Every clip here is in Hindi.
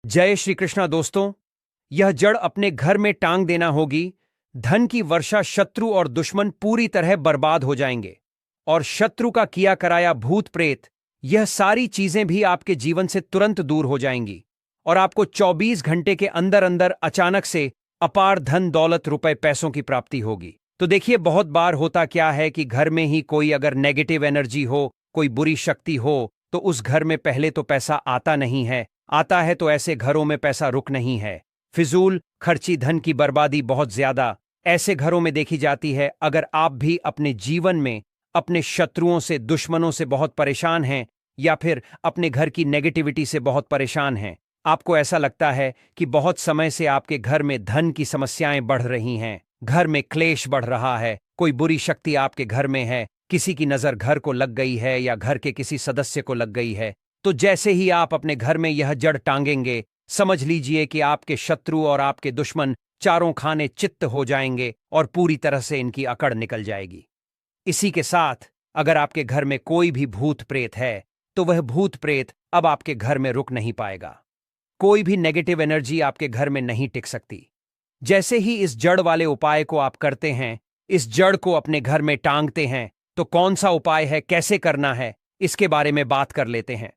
जय श्री कृष्णा दोस्तों। यह जड़ अपने घर में टांग देना होगी। धन की वर्षा, शत्रु और दुश्मन पूरी तरह बर्बाद हो जाएंगे। और शत्रु का किया कराया भूत प्रेत, यह सारी चीजें भी आपके जीवन से तुरंत दूर हो जाएंगी। और आपको 24 घंटे के अंदर अंदर अचानक से अपार धन दौलत, रुपए पैसों की प्राप्ति होगी। तो देखिए, बहुत बार होता क्या है कि घर में ही कोई अगर नेगेटिव एनर्जी हो, कोई बुरी शक्ति हो, तो उस घर में पहले तो पैसा आता नहीं है। आता है तो ऐसे घरों में पैसा रुक नहीं है। फिजूल खर्ची, धन की बर्बादी बहुत ज्यादा ऐसे घरों में देखी जाती है। अगर आप भी अपने जीवन में अपने शत्रुओं से, दुश्मनों से बहुत परेशान हैं, या फिर अपने घर की नेगेटिविटी से बहुत परेशान हैं, आपको ऐसा लगता है कि बहुत समय से आपके घर में धन की समस्याएं बढ़ रही हैं, घर में क्लेश बढ़ रहा है, कोई बुरी शक्ति आपके घर में है, किसी की नजर घर को लग गई है या घर के किसी सदस्य को लग गई है, तो जैसे ही आप अपने घर में यह जड़ टांगेंगे, समझ लीजिए कि आपके शत्रु और आपके दुश्मन चारों खाने चित्त हो जाएंगे और पूरी तरह से इनकी अकड़ निकल जाएगी। इसी के साथ अगर आपके घर में कोई भी भूत प्रेत है, तो वह भूत प्रेत अब आपके घर में रुक नहीं पाएगा। कोई भी नेगेटिव एनर्जी आपके घर में नहीं टिक सकती। जैसे ही इस जड़ वाले उपाय को आप करते हैं, इस जड़ को अपने घर में टांगते हैं, तो कौन सा उपाय है, कैसे करना है, इसके बारे में बात कर लेते हैं।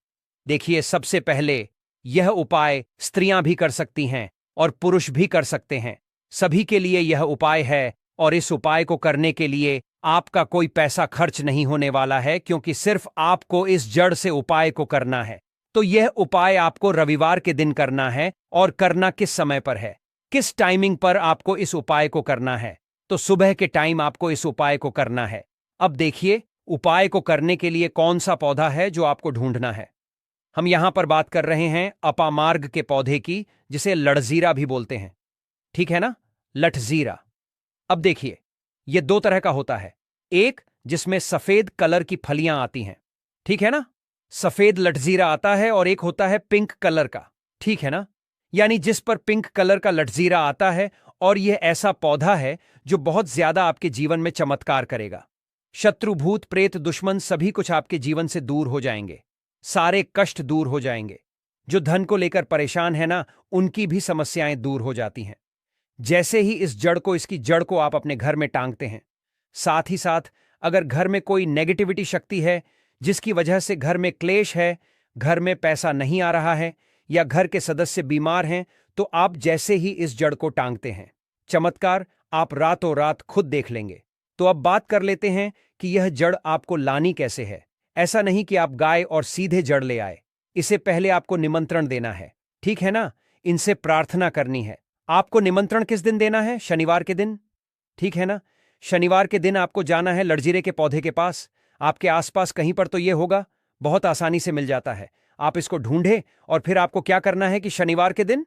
देखिए, सबसे पहले यह उपाय स्त्रियां भी कर सकती हैं और पुरुष भी कर सकते हैं। सभी के लिए यह उपाय है। और इस उपाय को करने के लिए आपका कोई पैसा खर्च नहीं होने वाला है, क्योंकि सिर्फ आपको इस जड़ से उपाय को करना है। तो यह उपाय आपको रविवार के दिन करना है। और करना किस समय पर है, किस टाइमिंग पर आपको इस उपाय को करना है? तो सुबह के टाइम आपको इस उपाय को करना है। अब देखिए, उपाय को करने के लिए कौन सा पौधा है जो आपको ढूंढना है। हम यहां पर बात कर रहे हैं अपामार्ग के पौधे की, जिसे लठजीरा भी बोलते हैं। ठीक है ना, लठजीरा। अब देखिए, यह दो तरह का होता है। एक जिसमें सफेद कलर की फलियां आती हैं, ठीक है ना, सफेद लठजीरा आता है। और एक होता है पिंक कलर का, ठीक है ना, यानी जिस पर पिंक कलर का लठजीरा आता है। और यह ऐसा पौधा है जो बहुत ज्यादा आपके जीवन में चमत्कार करेगा। शत्रु, भूत प्रेत, दुश्मन सभी कुछ आपके जीवन से दूर हो जाएंगे। सारे कष्ट दूर हो जाएंगे। जो धन को लेकर परेशान है ना, उनकी भी समस्याएं दूर हो जाती हैं। जैसे ही इस जड़ को, इसकी जड़ को आप अपने घर में टांगते हैं, साथ ही साथ अगर घर में कोई नेगेटिविटी शक्ति है जिसकी वजह से घर में क्लेश है, घर में पैसा नहीं आ रहा है, या घर के सदस्य बीमार हैं, तो आप जैसे ही इस जड़ को टांगते हैं, चमत्कार आप रातों रात खुद देख लेंगे। तो अब बात कर लेते हैं कि यह जड़ आपको लानी कैसे है। ऐसा नहीं कि आप गाय और सीधे जड़ ले आए। इसे पहले आपको निमंत्रण देना है, ठीक है ना, इनसे प्रार्थना करनी है। आपको निमंत्रण किस दिन देना है? शनिवार के दिन, ठीक है ना। शनिवार के दिन आपको जाना है लठजीरे के पौधे के पास। आपके आसपास कहीं पर तो यह होगा, बहुत आसानी से मिल जाता है। आप इसको ढूंढे और फिर आपको क्या करना है कि शनिवार के दिन,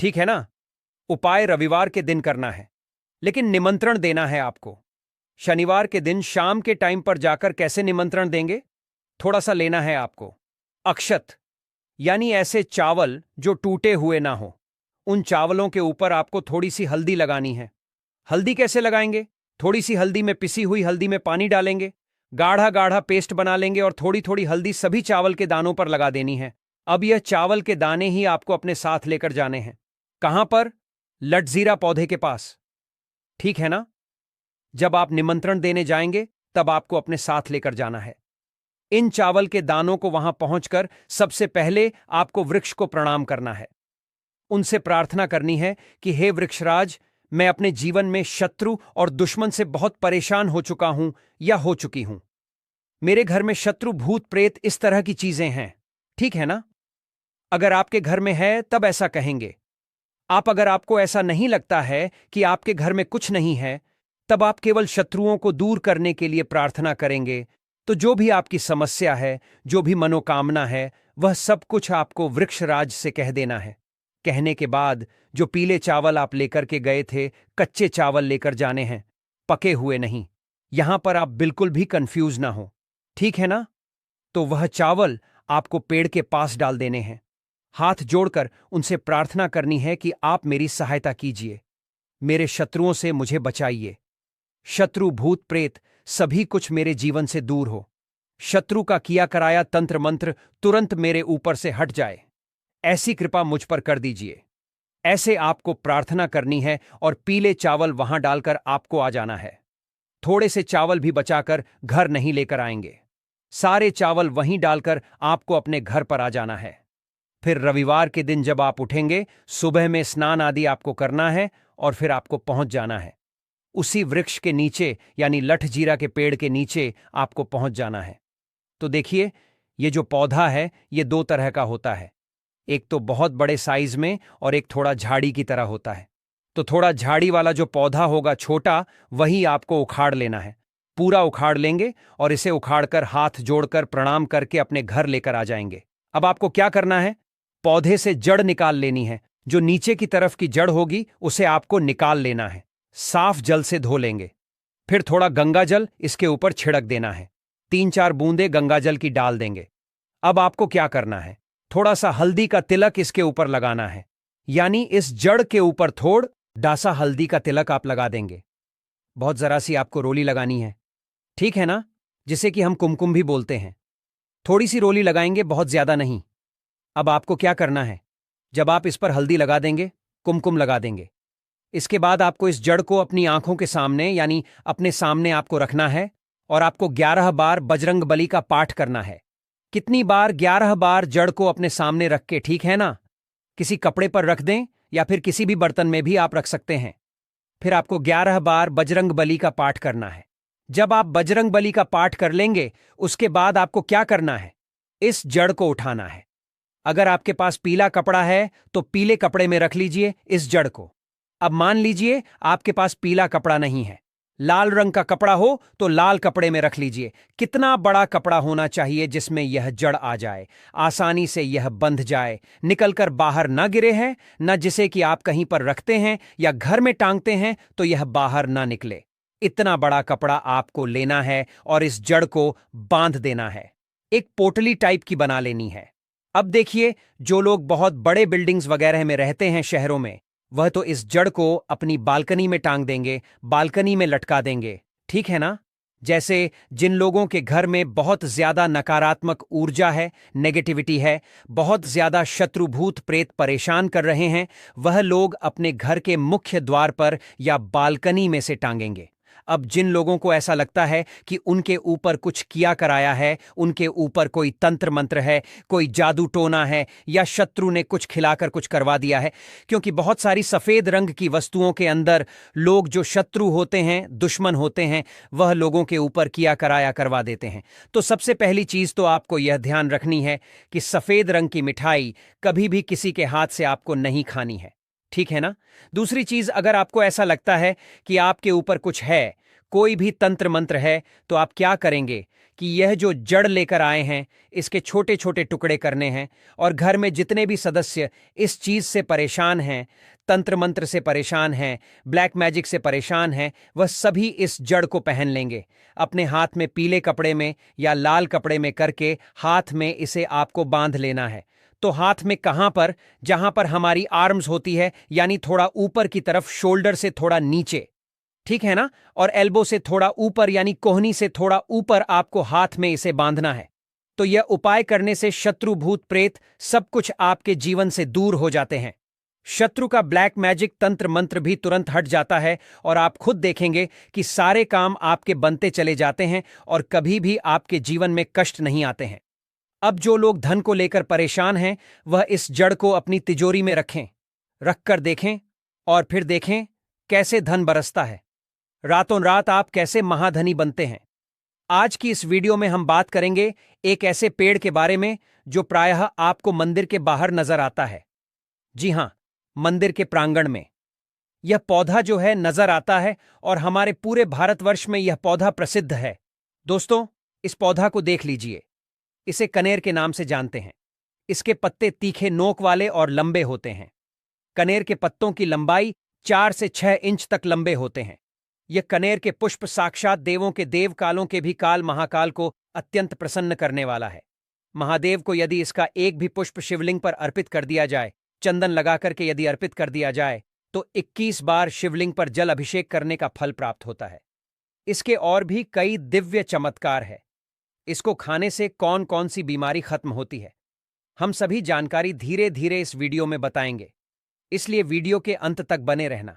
ठीक है ना, उपाय रविवार के दिन करना है, लेकिन निमंत्रण देना है आपको। शनिवार के दिन शाम के टाइम पर जाकर कैसे निमंत्रण देंगे? थोड़ा सा लेना है आपको अक्षत, यानी ऐसे चावल जो टूटे हुए ना हो। उन चावलों के ऊपर आपको थोड़ी सी हल्दी लगानी है। हल्दी कैसे लगाएंगे? थोड़ी सी हल्दी में, पिसी हुई हल्दी में पानी डालेंगे, गाढ़ा गाढ़ा पेस्ट बना लेंगे और थोड़ी थोड़ी हल्दी सभी चावल के दानों पर लगा देनी है। अब यह चावल के दाने ही आपको अपने साथ लेकर जाने हैं। कहां पर? लठजीरा पौधे के पास, ठीक है ना। जब आप निमंत्रण देने जाएंगे, तब आपको अपने साथ लेकर जाना है। इन चावल के दानों को वहां पहुंचकर सबसे पहले आपको वृक्ष को प्रणाम करना है। उनसे प्रार्थना करनी है कि हे वृक्षराज, मैं अपने जीवन में शत्रु और दुश्मन से बहुत परेशान हो चुका हूं या हो चुकी हूं। मेरे घर में शत्रु, भूत प्रेत, इस तरह की चीजें हैं, ठीक है ना। अगर आपके घर में है तब ऐसा कहेंगे। अगर आपको ऐसा नहीं लगता है कि आपके घर में कुछ नहीं है, तब आप केवल शत्रुओं को दूर करने के लिए प्रार्थना करेंगे। तो जो भी आपकी समस्या है, जो भी मनोकामना है, वह सब कुछ आपको वृक्षराज से कह देना है। कहने के बाद जो पीले चावल आप लेकर के गए थे, कच्चे चावल लेकर जाने हैं, पके हुए नहीं। यहां पर आप बिल्कुल भी कंफ्यूज ना हो, ठीक है ना। तो वह चावल आपको पेड़ के पास डाल देने हैं। हाथ जोड़कर उनसे प्रार्थना करनी है कि आप मेरी सहायता कीजिए, मेरे शत्रुओं से मुझे बचाइए। शत्रु, भूत प्रेत सभी कुछ मेरे जीवन से दूर हो। शत्रु का किया कराया तंत्र मंत्र तुरंत मेरे ऊपर से हट जाए। ऐसी कृपा मुझ पर कर दीजिए। ऐसे आपको प्रार्थना करनी है और पीले चावल वहां डालकर आपको आ जाना है। थोड़े से चावल भी बचाकर घर नहीं लेकर आएंगे। सारे चावल वहीं डालकर आपको अपने घर पर आ जाना है। फिर रविवार के दिन जब आप उठेंगे, सुबह में स्नान आदि आपको करना है और फिर आपको पहुंच जाना है। उसी वृक्ष के नीचे यानी लठजीरा के पेड़ के नीचे आपको पहुंच जाना है। तो देखिए, ये जो पौधा है ये दो तरह का होता है। एक तो बहुत बड़े साइज में और एक थोड़ा झाड़ी की तरह होता है। तो थोड़ा झाड़ी वाला जो पौधा होगा छोटा, वही आपको उखाड़ लेना है। पूरा उखाड़ लेंगे और इसे उखाड़कर हाथ जोड़कर प्रणाम करके अपने घर लेकर आ जाएंगे। अब आपको क्या करना है? पौधे से जड़ निकाल लेनी है। जो नीचे की तरफ की जड़ होगी उसे आपको निकाल लेना है। साफ जल से धो लेंगे। फिर थोड़ा गंगा जल इसके ऊपर छिड़क देना है। 3-4 बूंदे गंगा जल की डाल देंगे। अब आपको क्या करना है? थोड़ा सा हल्दी का तिलक इसके ऊपर लगाना है। यानी इस जड़ के ऊपर थोड़ डासा हल्दी का तिलक आप लगा देंगे। बहुत जरा सी आपको रोली लगानी है, ठीक है ना? जिसे कि हम कुमकुम भी बोलते हैं। थोड़ी सी रोली लगाएंगे, बहुत ज्यादा नहीं। अब आपको क्या करना है? जब आप इस पर हल्दी लगा देंगे, कुमकुम लगा देंगे, इसके बाद आपको इस जड़ को अपनी आंखों के सामने यानी अपने सामने आपको रखना है और आपको 11 बार बजरंग बली का पाठ करना है। कितनी बार? 11 बार जड़ को अपने सामने रख के, ठीक है ना? किसी कपड़े पर रख दें या फिर किसी भी बर्तन में भी आप रख सकते हैं। फिर आपको 11 बार बजरंग बली का पाठ करना है। जब आप बजरंग बली का पाठ कर लेंगे, उसके बाद आपको क्या करना है? इस जड़ को उठाना है। अगर आपके पास पीला कपड़ा है तो पीले कपड़े में रख लीजिए इस जड़ को। अब मान लीजिए आपके पास पीला कपड़ा नहीं है, लाल रंग का कपड़ा हो तो लाल कपड़े में रख लीजिए। कितना बड़ा कपड़ा होना चाहिए जिसमें यह जड़ आ जाए, आसानी से यह बंध जाए, निकलकर बाहर ना गिरे है, न जिसे कि आप कहीं पर रखते हैं या घर में टांगते हैं तो यह बाहर ना निकले। इतना बड़ा कपड़ा आपको लेना है और इस जड़ को बांध देना है। एक पोटली टाइप की बना लेनी है। अब देखिए, जो लोग बहुत बड़े बिल्डिंग्स वगैरह में रहते हैं शहरों में, वह तो इस जड़ को अपनी बालकनी में टांग देंगे, बालकनी में लटका देंगे, ठीक है ना? जैसे जिन लोगों के घर में बहुत ज्यादा नकारात्मक ऊर्जा है, नेगेटिविटी है, बहुत ज्यादा शत्रु भूत प्रेत परेशान कर रहे हैं, वह लोग अपने घर के मुख्य द्वार पर या बालकनी में से टांगेंगे। अब जिन लोगों को ऐसा लगता है कि उनके ऊपर कुछ किया कराया है, उनके ऊपर कोई तंत्र मंत्र है, कोई जादू टोना है या शत्रु ने कुछ खिलाकर कुछ करवा दिया है, क्योंकि बहुत सारी सफेद रंग की वस्तुओं के अंदर लोग जो शत्रु होते हैं, दुश्मन होते हैं, वह लोगों के ऊपर किया कराया करवा देते हैं। तो सबसे पहली चीज तो आपको यह ध्यान रखनी है कि सफेद रंग की मिठाई कभी भी किसी के हाथ से आपको नहीं खानी है, ठीक है ना? दूसरी चीज, अगर आपको ऐसा लगता है कि आपके ऊपर कुछ है, कोई भी तंत्र मंत्र है, तो आप क्या करेंगे कि यह जो जड़ लेकर आए हैं, इसके छोटे छोटे टुकड़े करने हैं और घर में जितने भी सदस्य इस चीज से परेशान हैं, तंत्र मंत्र से परेशान हैं, ब्लैक मैजिक से परेशान हैं, वह सभी इस जड़ को पहन लेंगे। अपने हाथ में पीले कपड़े में या लाल कपड़े में करके हाथ में इसे आपको बांध लेना है। तो हाथ में कहां पर? जहां पर हमारी आर्म्स होती है, यानी थोड़ा ऊपर की तरफ, शोल्डर से थोड़ा नीचे, ठीक है ना? और एल्बो से थोड़ा ऊपर यानी कोहनी से थोड़ा ऊपर आपको हाथ में इसे बांधना है। तो यह उपाय करने से शत्रु भूत प्रेत सब कुछ आपके जीवन से दूर हो जाते हैं। शत्रु का ब्लैक मैजिक तंत्र मंत्र भी तुरंत हट जाता है और आप खुद देखेंगे कि सारे काम आपके बनते चले जाते हैं और कभी भी आपके जीवन में कष्ट नहीं आते हैं। अब जो लोग धन को लेकर परेशान हैं, वह इस जड़ को अपनी तिजोरी में रखें, रखकर देखें और फिर देखें कैसे धन बरसता है। रातों रात आप कैसे महाधनी बनते हैं। आज की इस वीडियो में हम बात करेंगे एक ऐसे पेड़ के बारे में जो प्रायः आपको मंदिर के बाहर नजर आता है। जी हां, मंदिर के प्रांगण में यह पौधा जो है नजर आता है और हमारे पूरे भारतवर्ष में यह पौधा प्रसिद्ध है। दोस्तों, इस पौधा को देख लीजिए। इसे कनेर के नाम से जानते हैं। इसके पत्ते तीखे नोक वाले और लंबे होते हैं। कनेर के पत्तों की लंबाई 4 से 6 इंच तक लंबे होते हैं। यह कनेर के पुष्प साक्षात देवों के देव कालों के भी काल महाकाल को अत्यंत प्रसन्न करने वाला है। महादेव को यदि इसका एक भी पुष्प शिवलिंग पर अर्पित कर दिया जाए, चंदन लगा करके यदि अर्पित कर दिया जाए, तो 21 बार शिवलिंग पर जल अभिषेक करने का फल प्राप्त होता है। इसके और भी कई दिव्य चमत्कार है। इसको खाने से कौन कौन सी बीमारी खत्म होती है, हम सभी जानकारी धीरे धीरे इस वीडियो में बताएंगे, इसलिए वीडियो के अंत तक बने रहना।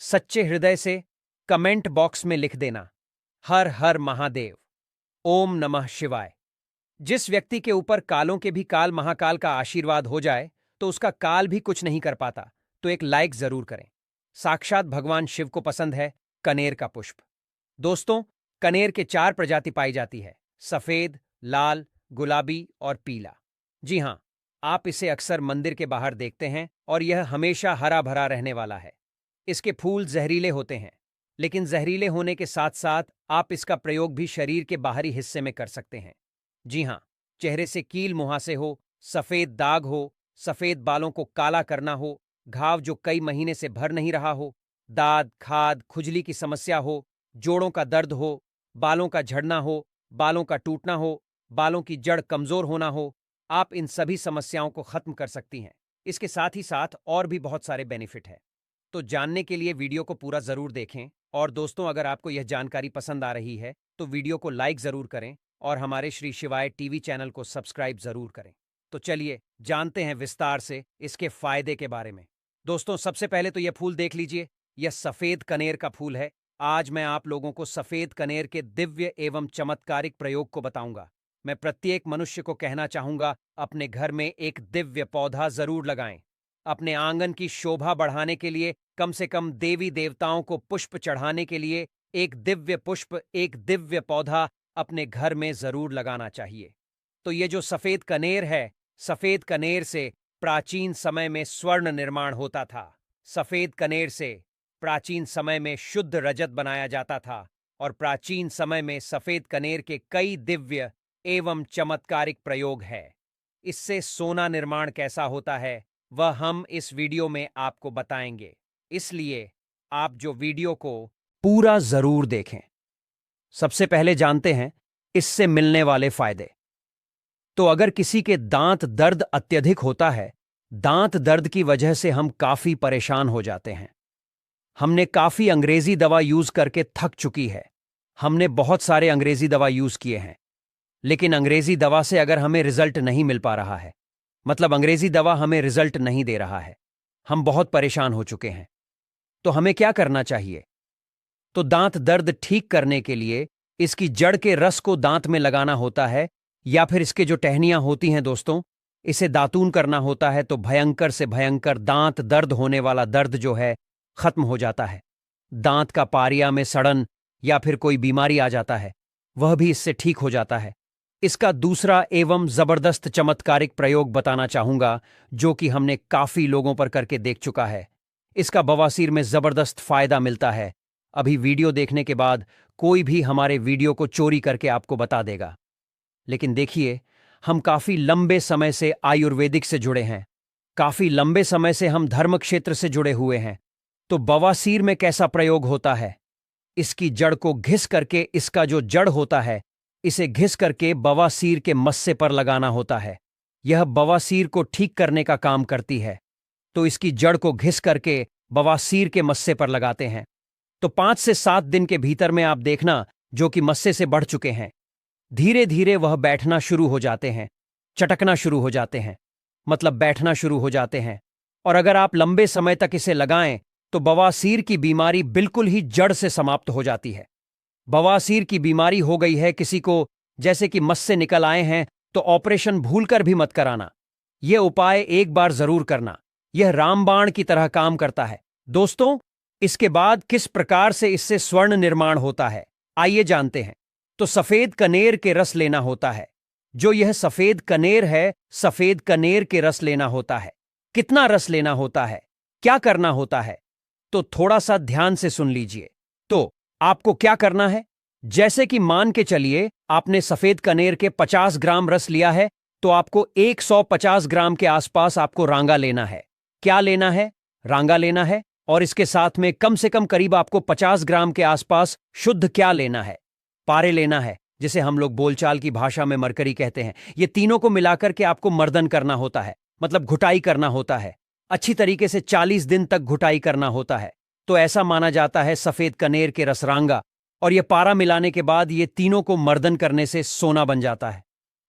सच्चे हृदय से कमेंट बॉक्स में लिख देना, हर हर महादेव, ओम नमः शिवाय। जिस व्यक्ति के ऊपर कालों के भी काल महाकाल का आशीर्वाद हो जाए तो उसका काल भी कुछ नहीं कर पाता, तो एक लाइक जरूर करें। साक्षात भगवान शिव को पसंद है कनेर का पुष्प। दोस्तों, कनेर के 4 प्रजाति पाई जाती है: सफेद, लाल, गुलाबी और पीला। जी हां, आप इसे अक्सर मंदिर के बाहर देखते हैं और यह हमेशा हरा भरा रहने वाला है। इसके फूल जहरीले होते हैं, लेकिन जहरीले होने के साथ साथ आप इसका प्रयोग भी शरीर के बाहरी हिस्से में कर सकते हैं। जी हां, चेहरे से कील मुहासे हो, सफेद दाग हो, सफेद बालों को काला करना हो, घाव जो कई महीने से भर नहीं रहा हो, दाद, खाद, खुजली की समस्या हो, जोड़ों का दर्द हो, बालों का झड़ना हो, बालों का टूटना हो, बालों की जड़ कमजोर होना हो, आप इन सभी समस्याओं को खत्म कर सकती हैं। इसके साथ ही साथ और भी बहुत सारे बेनिफिट है। तो जानने के लिए वीडियो को पूरा जरूर देखें। और दोस्तों, अगर आपको यह जानकारी पसंद आ रही है तो वीडियो को लाइक जरूर करें और हमारे श्री शिवाय टीवी चैनल को सब्सक्राइब जरूर करें। तो चलिए जानते हैं विस्तार से इसके फायदे के बारे में। दोस्तों, सबसे पहले तो यह फूल देख लीजिए, यह सफेद कनेर का फूल है। आज मैं आप लोगों को सफेद कनेर के दिव्य एवं चमत्कारिक प्रयोग को बताऊंगा। मैं प्रत्येक मनुष्य को कहना चाहूंगा, अपने घर में एक दिव्य पौधा जरूर लगाएं। अपने आंगन की शोभा बढ़ाने के लिए, कम से कम देवी देवताओं को पुष्प चढ़ाने के लिए एक दिव्य पुष्प, एक दिव्य पौधा अपने घर में जरूर लगाना चाहिए। तो ये जो सफेद कनेर है, सफेद कनेर से प्राचीन समय में स्वर्ण निर्माण होता था। सफेद कनेर से प्राचीन समय में शुद्ध रजत बनाया जाता था और प्राचीन समय में सफेद कनेर के कई दिव्य एवं चमत्कारिक प्रयोग है। इससे सोना निर्माण कैसा होता है वह हम इस वीडियो में आपको बताएंगे, इसलिए आप जो वीडियो को पूरा जरूर देखें। सबसे पहले जानते हैं इससे मिलने वाले फायदे। तो अगर किसी के दांत दर्द अत्यधिक होता है, दांत दर्द की वजह से हम काफी परेशान हो जाते हैं। हमने काफी अंग्रेजी दवा यूज करके थक चुकी है। हमने बहुत सारे अंग्रेजी दवा यूज किए हैं, लेकिन अंग्रेजी दवा से अगर हमें रिजल्ट नहीं मिल पा रहा है, मतलब अंग्रेजी दवा हमें रिजल्ट नहीं दे रहा है, हम बहुत परेशान हो चुके हैं, तो हमें क्या करना चाहिए? तो दांत दर्द ठीक करने के लिए इसकी जड़ के रस को दांत में लगाना होता है, या फिर इसके जो टहनियां होती हैं दोस्तों, इसे दातून करना होता है। तो भयंकर से भयंकर दांत दर्द होने वाला दर्द जो है खत्म हो जाता है। दांत का पारिया में सड़न या फिर कोई बीमारी आ जाता है, वह भी इससे ठीक हो जाता है। इसका दूसरा एवं जबरदस्त चमत्कारिक प्रयोग बताना चाहूंगा, जो कि हमने काफी लोगों पर करके देख चुका है। इसका बवासीर में जबरदस्त फायदा मिलता है। अभी वीडियो देखने के बाद कोई भी हमारे वीडियो को चोरी करके आपको बता देगा। लेकिन देखिए, हम काफी लंबे समय से आयुर्वेदिक से जुड़े हैं, काफी लंबे समय से हम धर्म क्षेत्र से जुड़े हुए हैं। तो बवासीर में कैसा प्रयोग होता है? इसकी जड़ को घिस करके, इसका जो जड़ होता है इसे घिस करके बवासीर के मस्से पर लगाना होता है। यह बवासीर को ठीक करने का काम करती है। तो इसकी जड़ को घिस करके बवासीर के मस्से पर लगाते हैं। तो 5 से 7 दिन के भीतर में आप देखना, जो कि मस्से से बढ़ चुके हैं, धीरे धीरे वह बैठना शुरू हो जाते हैं, चटकना शुरू हो जाते हैं, मतलब बैठना शुरू हो जाते हैं। और अगर आप लंबे समय तक इसे लगाएं तो बवासीर की बीमारी बिल्कुल ही जड़ से समाप्त हो जाती है। बवासीर की बीमारी हो गई है किसी को, जैसे कि मस्से निकल आए हैं, तो ऑपरेशन भूलकर भी मत कराना। यह उपाय एक बार जरूर करना। यह रामबाण की तरह काम करता है। दोस्तों, इसके बाद किस प्रकार से इससे स्वर्ण निर्माण होता है, आइए जानते हैं। तो सफेद कनेर के रस लेना होता है। जो यह सफेद कनेर है, सफेद कनेर के रस लेना होता है। कितना रस लेना होता है, क्या करना होता है, तो थोड़ा सा ध्यान से सुन लीजिए। तो आपको क्या करना है, जैसे कि मान के चलिए आपने सफेद कनेर के 50 ग्राम रस लिया है, तो आपको 150 ग्राम के आसपास आपको रांगा लेना है। क्या लेना है? रांगा लेना है। और इसके साथ में कम से कम करीब आपको 50 ग्राम के आसपास शुद्ध क्या लेना है? पारे लेना है, जिसे हम लोग बोलचाल की भाषा में मरकरी कहते हैं। ये तीनों को मिलाकर के आपको मर्दन करना होता है, मतलब घुटाई करना होता है। अच्छी तरीके से 40 दिन तक घुटाई करना होता है। तो ऐसा माना जाता है सफेद कनेर के रसरांगा और ये पारा मिलाने के बाद ये तीनों को मर्दन करने से सोना बन जाता है।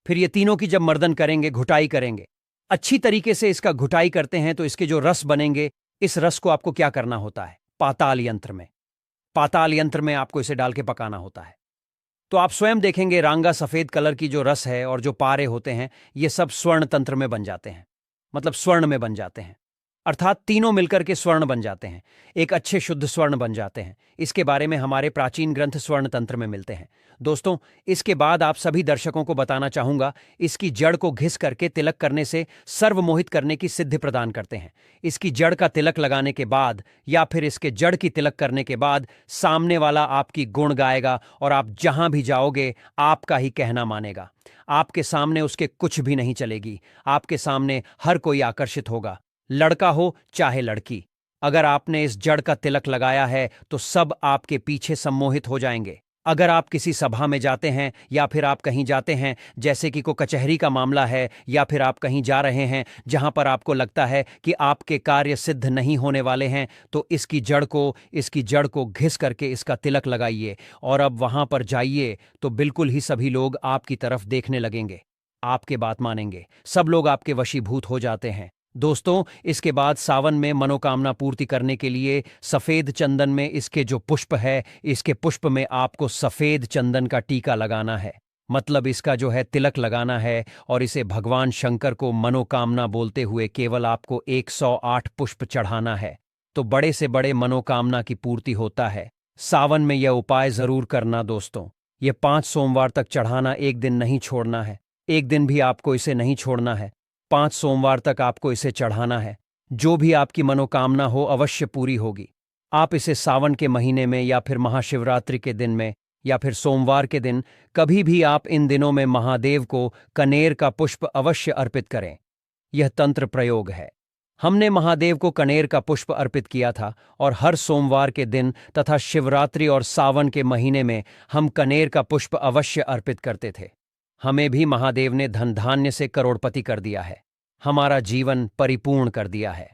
फिर ये तीनों की जब मर्दन करेंगे, घुटाई करेंगे, अच्छी तरीके से इसका घुटाई करते हैं तो इसके जो रस बनेंगे, इस रस को आपको क्या करना होता है? पाताल यंत्र में आपको इसे डाल के पकाना होता है। तो आप स्वयं देखेंगे रांगा सफेद कलर की जो रस है और जो पारे होते हैं, ये सब स्वर्ण तंत्र में बन जाते हैं, मतलब स्वर्ण में बन जाते हैं, अर्थात तीनों मिलकर के स्वर्ण बन जाते हैं, एक अच्छे शुद्ध स्वर्ण बन जाते हैं। इसके बारे में हमारे प्राचीन ग्रंथ स्वर्ण तंत्र में मिलते हैं। दोस्तों, इसके बाद आप सभी दर्शकों को बताना चाहूंगा, इसकी जड़ को घिस करके तिलक करने से सर्वमोहित करने की सिद्धि प्रदान करते हैं। इसकी जड़ का तिलक लगाने के बाद या फिर इसके जड़ की तिलक करने के बाद सामने वाला आपकी गुण गाएगा और आप जहां भी जाओगे आपका ही कहना मानेगा। आपके सामने उसके कुछ भी नहीं चलेगी, आपके सामने हर कोई आकर्षित होगा, लड़का हो चाहे लड़की। अगर आपने इस जड़ का तिलक लगाया है तो सब आपके पीछे सम्मोहित हो जाएंगे। अगर आप किसी सभा में जाते हैं या फिर आप कहीं जाते हैं, जैसे कि कोई कचहरी का मामला है, या फिर आप कहीं जा रहे हैं जहां पर आपको लगता है कि आपके कार्य सिद्ध नहीं होने वाले हैं, तो इसकी जड़ को घिस करके इसका तिलक लगाइए और अब वहां पर जाइए तो बिल्कुल ही सभी लोग आपकी तरफ देखने लगेंगे, आपके बात मानेंगे, सब लोग आपके वशीभूत हो जाते हैं। दोस्तों, इसके बाद सावन में मनोकामना पूर्ति करने के लिए सफेद चंदन में इसके जो पुष्प है, इसके पुष्प में आपको सफेद चंदन का टीका लगाना है, मतलब इसका जो है तिलक लगाना है, और इसे भगवान शंकर को मनोकामना बोलते हुए केवल आपको 108 पुष्प चढ़ाना है, तो बड़े से बड़े मनोकामना की पूर्ति होता है। सावन में यह उपाय जरूर करना दोस्तों। यह 5 सोमवार तक चढ़ाना, एक दिन नहीं छोड़ना है, एक दिन भी आपको इसे नहीं छोड़ना है, 5 सोमवार तक आपको इसे चढ़ाना है। जो भी आपकी मनोकामना हो अवश्य पूरी होगी। आप इसे सावन के महीने में या फिर महाशिवरात्रि के दिन में या फिर सोमवार के दिन, कभी भी आप इन दिनों में महादेव को कनेर का पुष्प अवश्य अर्पित करें। यह तंत्र प्रयोग है। हमने महादेव को कनेर का पुष्प अर्पित किया था और हर सोमवार के दिन तथा शिवरात्रि और सावन के महीने में हम कनेर का पुष्प अवश्य अर्पित करते थे। हमें भी महादेव ने धन धान्य से करोड़पति कर दिया है, हमारा जीवन परिपूर्ण कर दिया है।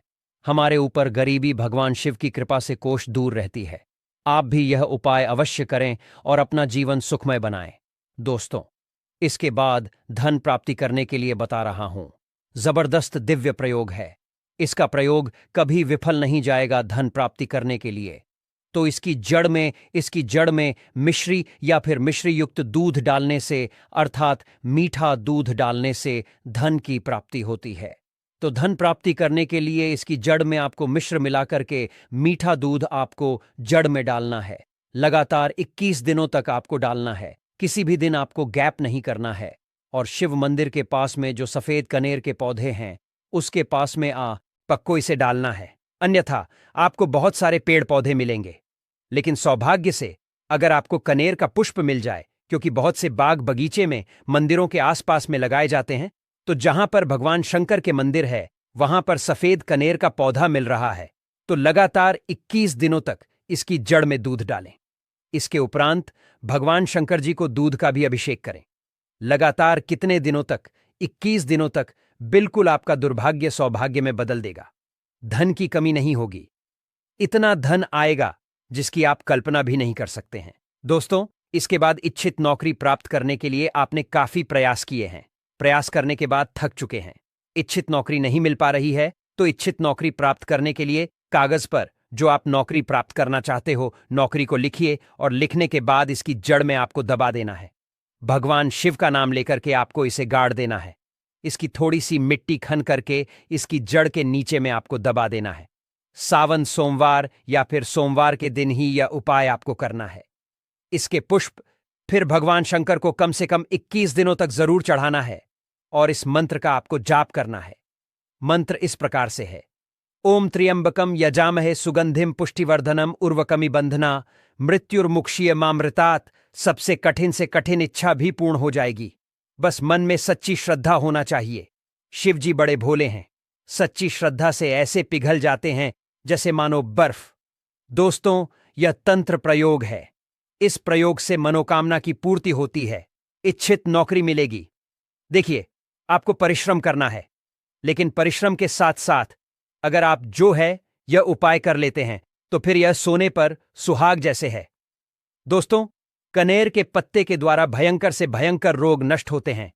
हमारे ऊपर गरीबी भगवान शिव की कृपा से कोष दूर रहती है। आप भी यह उपाय अवश्य करें और अपना जीवन सुखमय बनाएं। दोस्तों, इसके बाद धन प्राप्ति करने के लिए बता रहा हूं, जबरदस्त दिव्य प्रयोग है। इसका प्रयोग कभी विफल नहीं जाएगा धन प्राप्ति करने के लिए। तो इसकी जड़ में मिश्री या फिर मिश्री युक्त दूध डालने से, अर्थात मीठा दूध डालने से धन की प्राप्ति होती है। तो धन प्राप्ति करने के लिए इसकी जड़ में आपको मिश्र मिलाकर के मीठा दूध आपको जड़ में डालना है। लगातार 21 दिनों तक आपको डालना है, किसी भी दिन आपको गैप नहीं करना है। और शिव मंदिर के पास में जो सफेद कनेर के पौधे हैं, उसके पास में पक्को इसे डालना है, अन्यथा आपको बहुत सारे पेड़ पौधे मिलेंगे, लेकिन सौभाग्य से अगर आपको कनेर का पुष्प मिल जाए, क्योंकि बहुत से बाग बगीचे में मंदिरों के आसपास में लगाए जाते हैं, तो जहां पर भगवान शंकर के मंदिर है वहां पर सफेद कनेर का पौधा मिल रहा है, तो लगातार 21 दिनों तक इसकी जड़ में दूध डालें। इसके उपरांत भगवान शंकर जी को दूध का भी अभिषेक करें। लगातार कितने दिनों तक? 21 दिनों तक। बिल्कुल आपका दुर्भाग्य सौभाग्य में बदल देगा। धन की कमी नहीं होगी, इतना धन आएगा जिसकी आप कल्पना भी नहीं कर सकते हैं। दोस्तों, इसके बाद इच्छित नौकरी प्राप्त करने के लिए आपने काफी प्रयास किए हैं, प्रयास करने के बाद थक चुके हैं, इच्छित नौकरी नहीं मिल पा रही है, तो इच्छित नौकरी प्राप्त करने के लिए कागज पर जो आप नौकरी प्राप्त करना चाहते हो, नौकरी को लिखिए और लिखने के बाद इसकी जड़ में आपको दबा देना है। भगवान शिव का नाम लेकर के आपको इसे गाड़ देना है। इसकी थोड़ी सी मिट्टी खन करके इसकी जड़ के नीचे में आपको दबा देना है। सावन सोमवार या फिर सोमवार के दिन ही यह उपाय आपको करना है। इसके पुष्प फिर भगवान शंकर को कम से कम 21 दिनों तक जरूर चढ़ाना है और इस मंत्र का आपको जाप करना है। मंत्र इस प्रकार से है: ओम त्र्यंबकम यजामहे सुगंधिम पुष्टिवर्धनम उर्वकमि बंधना मृत्युर्मुक्षीय मामृतात्। सबसे कठिन से कठिन इच्छा भी पूर्ण हो जाएगी, बस मन में सच्ची श्रद्धा होना चाहिए। शिव जी बड़े भोले हैं, सच्ची श्रद्धा से ऐसे पिघल जाते हैं जैसे मानो बर्फ। दोस्तों, यह तंत्र प्रयोग है। इस प्रयोग से मनोकामना की पूर्ति होती है, इच्छित नौकरी मिलेगी। देखिए, आपको परिश्रम करना है, लेकिन परिश्रम के साथ साथ अगर आप जो है यह उपाय कर लेते हैं तो फिर यह सोने पर सुहाग जैसे है। दोस्तों, कनेर के पत्ते के द्वारा भयंकर से भयंकर रोग नष्ट होते हैं।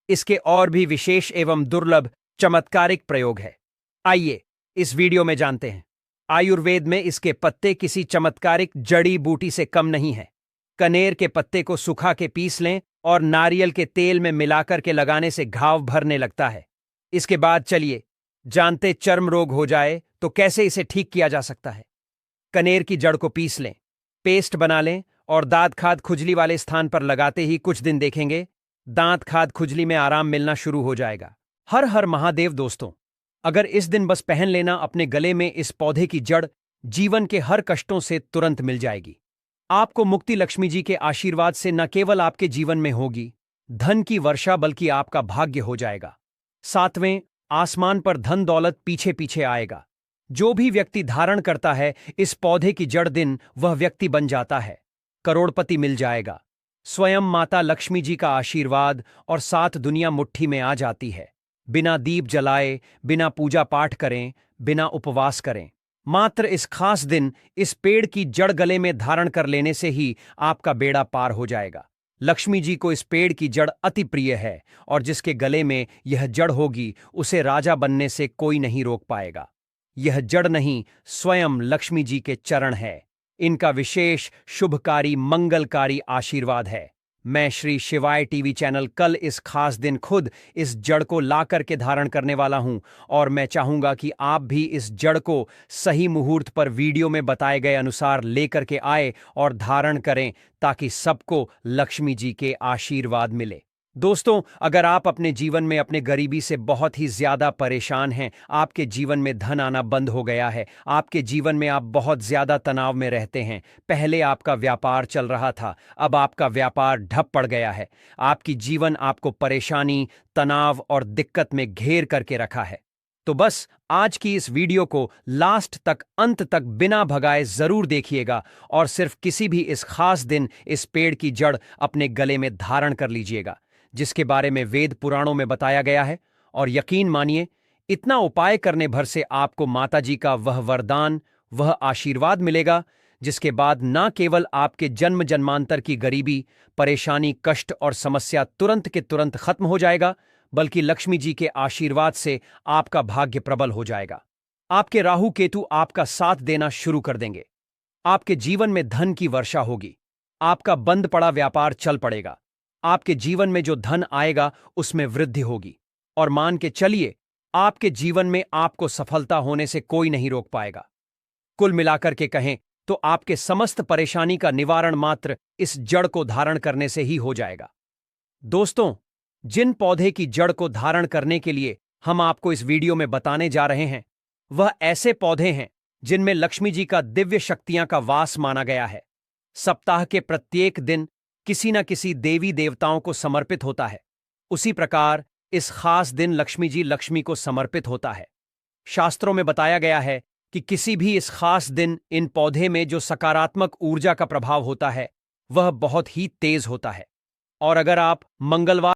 इसके और भी विशेष एवं दुर्लभ चमत्कारिक प्रयोग है। आइए इस वीडियो में जानते हैं। आयुर्वेद में इसके पत्ते किसी चमत्कारिक जड़ी बूटी से कम नहीं है। कनेर के पत्ते को सुखा के पीस लें और नारियल के तेल में मिलाकर के लगाने से घाव भरने लगता है। इसके बाद चलिए जानते चर्म रोग हो जाए तो कैसे इसे ठीक किया जा सकता है। कनेर की जड़ को पीस लें, पेस्ट बना लें और दांत खाद खुजली वाले स्थान पर लगाते ही कुछ दिन देखेंगे दांत खाद खुजली में आराम मिलना शुरू हो जाएगा। हर हर महादेव दोस्तों, अगर इस दिन बस पहन लेना अपने गले में इस पौधे की जड़, जीवन के हर कष्टों से तुरंत मिल जाएगी। आपको मुक्ति लक्ष्मी जी के आशीर्वाद से न केवल आपके जीवन में होगी धन की वर्षा, बल्कि आपका भाग्य हो जाएगा। सातवें, आसमान पर धन दौलत पीछे पीछे आएगा। जो भी व्यक्ति धारण करता है इस पौधे की जड़, दिन वह व्यक्ति बन जाता है, करोड़पति मिल जाएगा। स्वयं माता लक्ष्मी जी का आशीर्वाद और सात दुनिया मुट्ठी में आ जाती है। बिना दीप जलाए, बिना पूजा पाठ करें, बिना उपवास करें, मात्र इस खास दिन इस पेड़ की जड़ गले में धारण कर लेने से ही आपका बेड़ा पार हो जाएगा। लक्ष्मी जी को इस पेड़ की जड़ अति प्रिय है और जिसके गले में यह जड़ होगी उसे राजा बनने से कोई नहीं रोक पाएगा। यह जड़ नहीं, स्वयं लक्ष्मी जी के चरण है। इनका विशेष शुभकारी मंगलकारी आशीर्वाद है। मैं श्री शिवाय टीवी चैनल कल इस खास दिन खुद इस जड़ को ला करके धारण करने वाला हूं और मैं चाहूंगा कि आप भी इस जड़ को सही मुहूर्त पर वीडियो में बताए गए अनुसार लेकर के आए और धारण करें ताकि सबको लक्ष्मी जी के आशीर्वाद मिले। दोस्तों, अगर आप अपने जीवन में अपने गरीबी से बहुत ही ज्यादा परेशान हैं, आपके जीवन में धन आना बंद हो गया है, आपके जीवन में आप बहुत ज्यादा तनाव में रहते हैं, पहले आपका व्यापार चल रहा था, अब आपका व्यापार ठप पड़ गया है, आपकी जीवन आपको परेशानी, तनाव और दिक्कत में घेर करके रखा है, तो बस आज की इस वीडियो को लास्ट तक, अंत तक बिना भगाए जरूर देखिएगा और सिर्फ किसी भी इस खास दिन इस पेड़ की जड़ अपने गले में धारण कर लीजिएगा जिसके बारे में वेद पुराणों में बताया गया है। और यकीन मानिए, इतना उपाय करने भर से आपको माताजी का वह वरदान, वह आशीर्वाद मिलेगा जिसके बाद न केवल आपके जन्म जन्मांतर की गरीबी, परेशानी, कष्ट और समस्या तुरंत के तुरंत खत्म हो जाएगा, बल्कि लक्ष्मी जी के आशीर्वाद से आपका भाग्य प्रबल हो जाएगा। आपके राहु केतु आपका साथ देना शुरू कर देंगे। आपके जीवन में धन की वर्षा होगी। आपका बंद पड़ा व्यापार चल पड़ेगा। आपके जीवन में जो धन आएगा उसमें वृद्धि होगी और मान के चलिए आपके जीवन में आपको सफलता होने से कोई नहीं रोक पाएगा। कुल मिलाकर के कहें तो आपके समस्त परेशानी का निवारण मात्र इस जड़ को धारण करने से ही हो जाएगा। दोस्तों, जिन पौधे की जड़ को धारण करने के लिए हम आपको इस वीडियो में बताने जा रहे हैं वह ऐसे पौधे हैं जिनमें लक्ष्मी जी का दिव्य शक्तियां का वास माना गया है। सप्ताह के प्रत्येक दिन किसी न किसी देवी देवताओं को समर्पित होता है। उसी प्रकार इस खास दिन लक्ष्मी जी लक्ष्मी को समर्पित होता है। शास्त्रों में बताया गया है कि किसी भी इस खास दिन इन पौधे में जो सकारात्मक ऊर्जा का प्रभाव होता है वह बहुत ही तेज होता है। और अगर आप मंगलवार